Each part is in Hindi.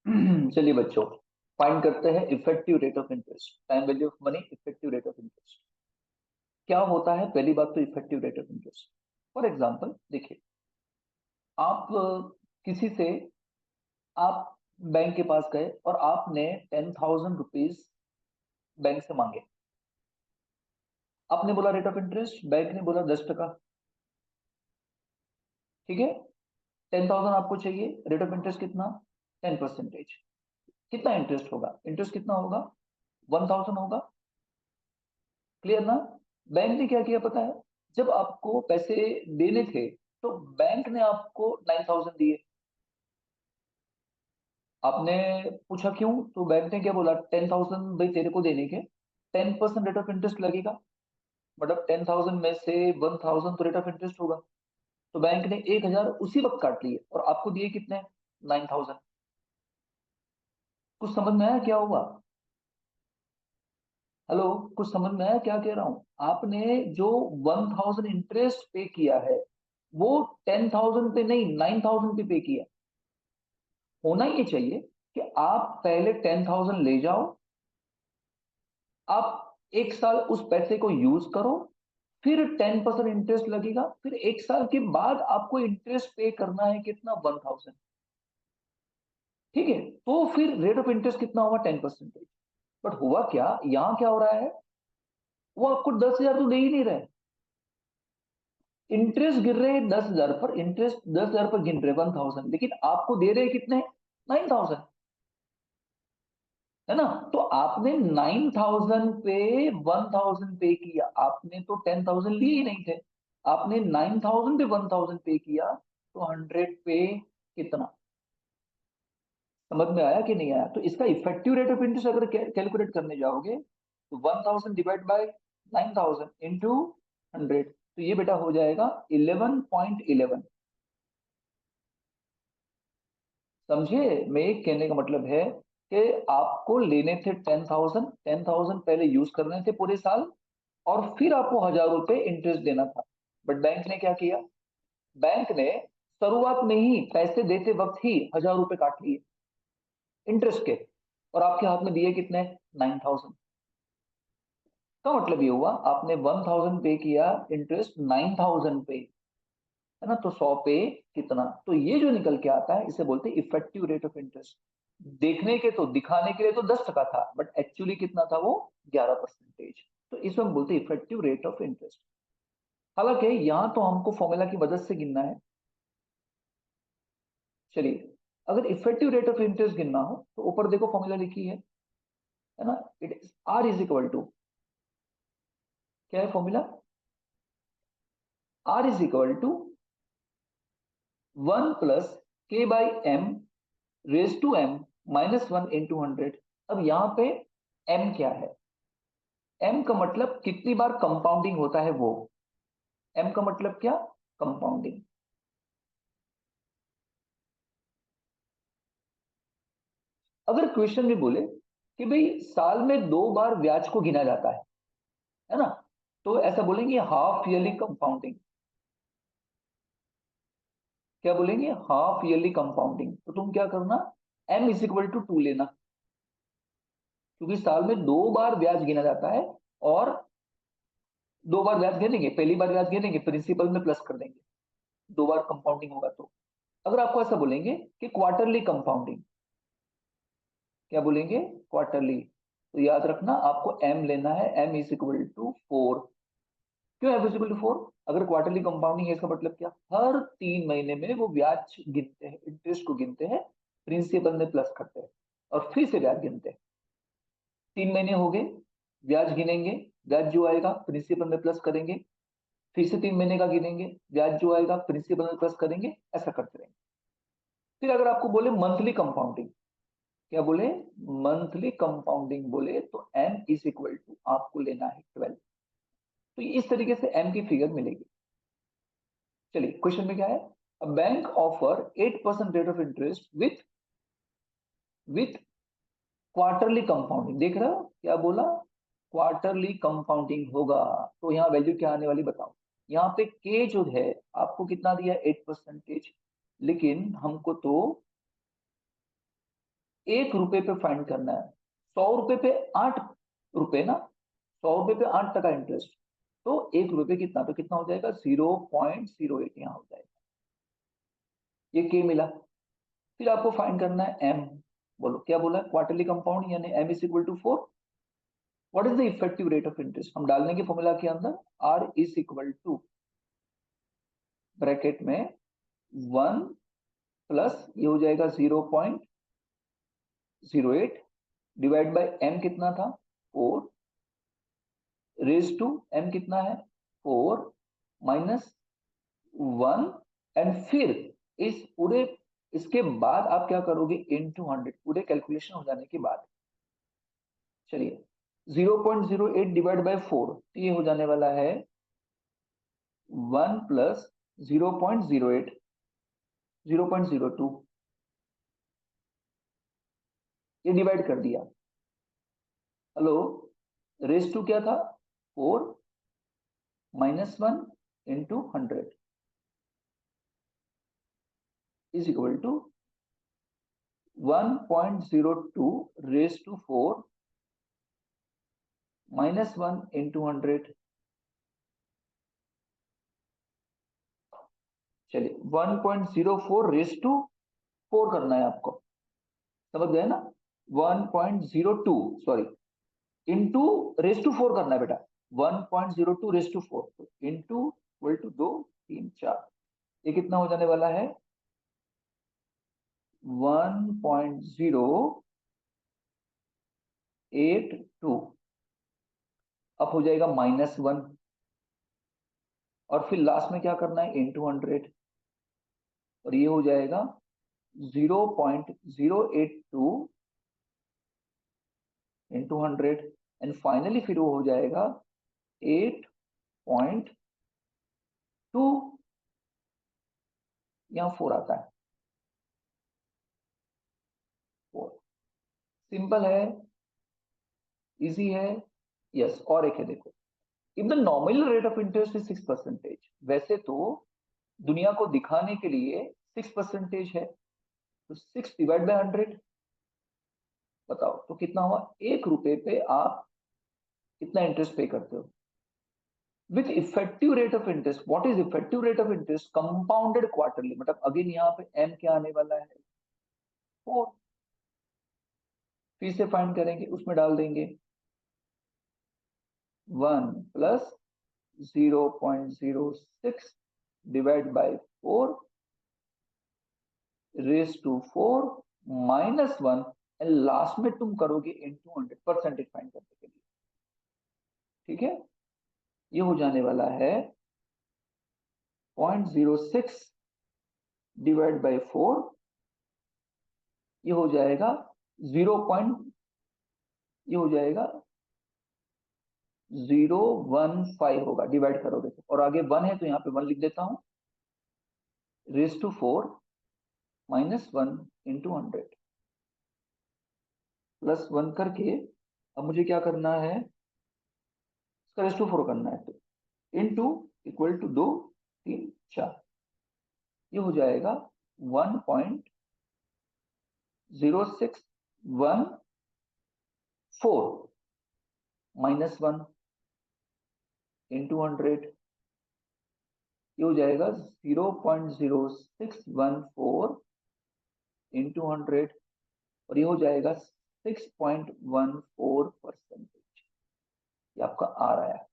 चलिए बच्चों, फाइंड करते हैं effective rate of interest, time value of money, effective rate of interest. क्या होता है? पहली बात तो effective rate of interest. For example देखिए, आप किसी से, आप बैंक के पास गए और आपने 10,000 रुपीज बैंक से मांगे। आपने बोला रेट ऑफ इंटरेस्ट, बैंक ने बोला 10%। ठीक है, 10,000 आपको चाहिए, रेट ऑफ इंटरेस्ट कितना? 10%। कितना इंटरेस्ट होगा? इंटरेस्ट कितना होगा? 1,000 होगा। क्लियर ना? बैंक ने क्या किया पता है? जब आपको पैसे देने थे तो बैंक ने आपको 9,000 दिए। आपने पूछा क्यों, तो बैंक ने क्या बोला? 10,000 भाई तेरे को देने के 10% रेट ऑफ इंटरेस्ट लगेगा। मतलब 10,000 में से 1,000 तो रेट ऑफ इंटरेस्ट होगा। तो बैंक ने 1,000 उसी वक्त काट लिए और आपको दिए कितने? 9,000। कुछ समझ में आया क्या हुआ? हेलो, कुछ समझ में आया क्या कह रहा हूं? आपने जो 1,000 इंटरेस्ट पे किया है वो 10,000 पे नहीं, 9,000 पे किया। होना ये चाहिए कि आप पहले 10,000 ले जाओ, आप एक साल उस पैसे को यूज करो, फिर 10% इंटरेस्ट लगेगा, फिर एक साल के बाद आपको इंटरेस्ट पे करना है कितना? 1,000। ठीक है, तो फिर रेट ऑफ इंटरेस्ट कितना हुआ? 10%। बट हुआ क्या यहां, क्या हो रहा है? वो आपको 10,000 तो दे ही नहीं रहे। इंटरेस्ट गिर रहे हैं 10,000 पर, इंटरेस्ट 10,000 पर गिन रहे 1,000, लेकिन आपको दे रहे हैं कितने? 9,000। है ना? तो आपने 9,000 पे 1,000 पे किया, आपने तो 10,000 लिए ही नहीं थे। आपने 9,000 पे 1,000 पे किया, तो 100 पे कितना? समझ में आया कि नहीं आया? तो इसका इफेक्टिव रेट ऑफ इंटरेस्ट अगर कैलकुलेट करने जाओगे तो 1,000 डिवाइड बाय 9,000 इंटू 100, तो ये बेटा हो जाएगा 11.11। समझे? मैं एक कहने का मतलब है कि आपको लेने थे 10,000, 10,000 पहले यूज करने थे पूरे साल, और फिर आपको 1,000 रुपए इंटरेस्ट देना था। बट बैंक ने क्या किया? बैंक ने शुरुआत में ही पैसे देते वक्त ही 1,000 रुपए काट लिए इंटरेस्ट के, और आपके हाथ में दिए कितने? 9,000। का मतलब ये हुआ आपने 1,000 पे किया, इंटरेस्ट 9,000 पे। है ना? तो 100 पे कितना? तो ये जो निकल के आता है इसे बोलते हैं इफेक्टिव रेट ऑफ इंटरेस्ट। देखने के तो, दिखाने के लिए तो 10% था, बट एक्चुअली कितना था वो? 11%। तो इसमें हम बोलते हैं इफेक्टिव रेट ऑफ इंटरेस्ट। हालांकि यहाँ तो हमको फॉर्मूला की मदद से गिनना है। चलिए, अगर इफेक्टिव रेट ऑफ इंटरेस्ट गिनना हो तो ऊपर देखो फॉर्मूला लिखी है ना? It is R is equal to, क्या है formula? R is equal to 1 + k/m raise to m -1 into 100। अब यहाँ पे m क्या है? m का मतलब कितनी बार कंपाउंडिंग होता है वो। m का मतलब क्या? कंपाउंडिंग। अगर क्वेश्चन में बोले कि भाई साल में 2 बार ब्याज को गिना जाता है ना? तो ऐसा बोलेंगे हाफ ईयरली कंपाउंडिंग। क्या बोलेंगे? Half yearly compounding. तो तुम क्या करना, m इज इक्वल टू 2 लेना, क्योंकि साल में 2 बार ब्याज गिना जाता है, और 2 बार ब्याज गिनेंगे, पहली बार ब्याज गिनेंगे, प्रिंसिपल में प्लस कर देंगे, 2 बार कंपाउंडिंग होगा तो। अगर आपको ऐसा बोलेंगे कि क्वार्टरली कंपाउंडिंग, क्या बोलेंगे? क्वार्टरली। तो याद रखना आपको m लेना है, m इज इक्वल टू 4। क्यों m इज इक्वल टू 4? अगर क्वार्टरली कंपाउंडिंग है इसका मतलब क्या? हर 3 महीने में वो ब्याज गिनते हैं, इंटरेस्ट को गिनते हैं, प्रिंसिपल में प्लस करते हैं और फिर से ब्याज गिनते हैं। 3 महीने हो गए, ब्याज गिनेंगे, ब्याज जो आएगा प्रिंसिपल में प्लस करेंगे, फिर से 3 महीने का गिनेंगे, ब्याज जो आएगा प्रिंसिपल में प्लस करेंगे, ऐसा करते रहेंगे। फिर अगर आपको बोले मंथली कंपाउंडिंग, क्या बोले? मंथली कंपाउंडिंग बोले तो m इज इक्वल टू आपको लेना है 12। तो इस तरीके से m की फिगर मिलेगी। चलिए, क्वेश्चन में क्या है? A bank offer 8% rate of interest with quarterly compounding. देख रहे हो क्या बोला? क्वार्टरली कंपाउंडिंग होगा। तो यहाँ वैल्यू क्या आने वाली बताओ? यहाँ पे k जो है आपको कितना दिया? 8%। लेकिन हमको तो 1 रुपए पे फाइंड करना है। 100 रुपए पे 8 रुपए ना, 100 रुपए पे 8 टका इंटरेस्ट, तो 1 रुपए कितना, तो कितना हो जाएगा 0.08 यहाँ हो जाएगा। ये के मिला। फिर आपको फाइंड करना है एम। बोलो क्या बोला, क्वार्टरली कंपाउंड यानी M is equal to 4। What is the effective rate of interest, हम डालने के फॉर्मूला के अंदर R is equal to bracket में 1 प्लस ये हो जाएगा 0.08 डिवाइड बाय एम कितना था 4 रेज टू एम कितना है 4 माइनस 1, एंड फिर इस पूरे, इसके बाद आप क्या करोगे इनटू 100 पूरे कैलकुलेशन हो जाने के बाद। चलिए 0.08 डिवाइड बाय 4 तो ये हो जाने वाला है 1 प्लस 0.08 0.02, ये डिवाइड कर दिया। हेलो, रेस टू क्या था 4 minus 1 into 100 is equal to 1.02 raise to 4 minus 1 into 100। चलिए 1.04 रेस टू 4 करना है आपको, समझ गए ना। 1.02 सॉरी इंटू रेस टू 4 करना है बेटा, 1.02 रेस टू 4 तो इंटू इक्वल टू 2 3 4, ये कितना हो जाने वाला है 1.082, अब हो जाएगा -1, और फिर लास्ट में क्या करना है इंटू 100, और ये हो जाएगा 0.082 इंटू 100, एंड फाइनली फिर वो हो जाएगा 8.2, यहाँ 4 आता है 4। सिंपल है, इजी है, यस। और एक है देखो, if the nominal rate of interest is 6%, वैसे तो दुनिया को दिखाने के लिए 6% है, तो 6 डिवाइड बाय 100 बताओ तो कितना हुआ, 1 रुपए पे आप कितना इंटरेस्ट पे करते हो with effective rate of interest. What is effective rate of interest, compounded quarterly, मतलब अगेन यहाँ पे एम क्या आने वाला है 4, फिर से फाइंड करेंगे उसमें डाल देंगे 1 plus 0.06 divide by 4 raise to 4 minus 1, and last में तुम करोगे इंटू 100 परसेंटेज फाइंड करने के लिए। ठीक है, ये हो जाने वाला है 0.06 डिवाइड बाय 4, ये हो जाएगा 0. ये हो जाएगा 0.15 होगा डिवाइड करोगे तो, और आगे 1 है तो यहाँ पे 1 लिख देता हूं, raise to 4 minus 1 into 100 plus 1 करके, अब मुझे क्या करना है इसका रेस टू 4 करना है, तो इंटू इक्वल टू 2 3 4, ये हो जाएगा 1.0614 माइनस 1 इंटू 100, ये हो जाएगा 0.0614 इंटू 100, और ये हो जाएगा 6.14%, ये आपका आ रहा है।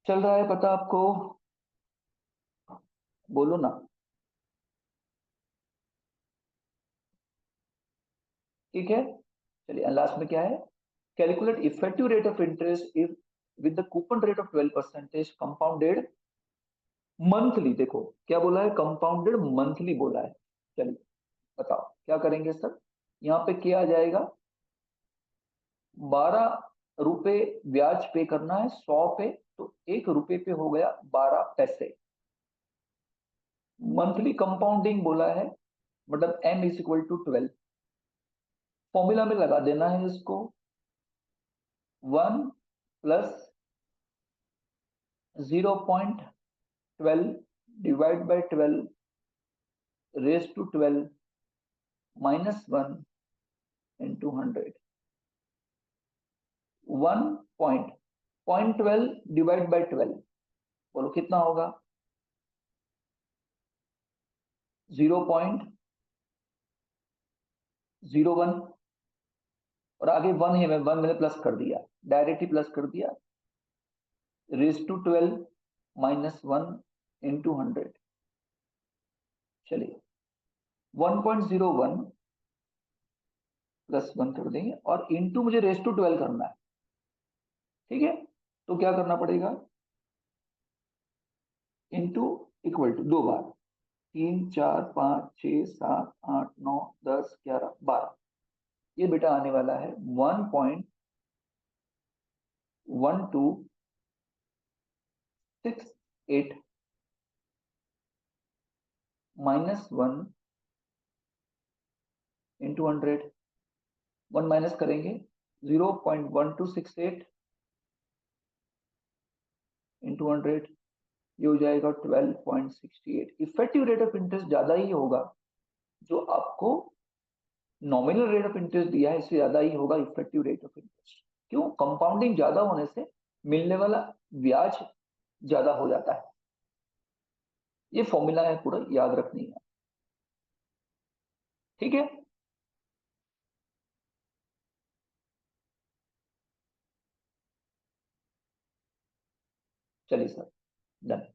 चल रहा है पता आपको, बोलो ना। ठीक है, चलिए लास्ट में क्या है, calculate effective rate of interest if with the coupon rate of 12% compounded monthly. देखो क्या बोला है, कंपाउंडेड मंथली बोला है। चलिए बताओ क्या करेंगे सर, यहाँ पे क्या आ जाएगा 12 रुपए ब्याज पे करना है 100 पे, तो 1 रुपए पे हो गया 12 पैसे। मंथली कंपाउंडिंग बोला है, मतलब m is equal to 12, formula में लगा देना है इसको 1 plus 0.12 divide by 12 raise to 12 -1 into 100, 1.12 divide by 12, बोलो कितना होगा? 0.01, और आगे 1 है, मैं 1 मैंने प्लस कर दिया, डायरेक्टली प्लस कर दिया, रेज टू 12 -1 into 100, चलिए 1.01 प्लस 1 कर देंगे, और इंटू मुझे रेज टू 12 करना है, ठीक है? तो क्या करना पड़ेगा? इंटू इक्वल टू 2 बार, 3 4 5 6 7 8 9 10 11 12, ये बेटा आने वाला है 1.1268 -1 into 100, 1 माइनस करेंगे 0.1268 into 100, ये हो जाएगा 12.68। इफेक्टिव रेट ऑफ इंटरेस्ट ज्यादा ही होगा, जो आपको नॉमिनल रेट ऑफ इंटरेस्ट दिया है इससे ज्यादा ही होगा इफेक्टिव रेट ऑफ इंटरेस्ट। क्यों? कंपाउंडिंग ज्यादा होने से मिलने वाला ब्याज ज्यादा हो जाता है। ये फॉर्मूला है, पूरा याद रखनी है, ठीक है? चलिए सर, डन।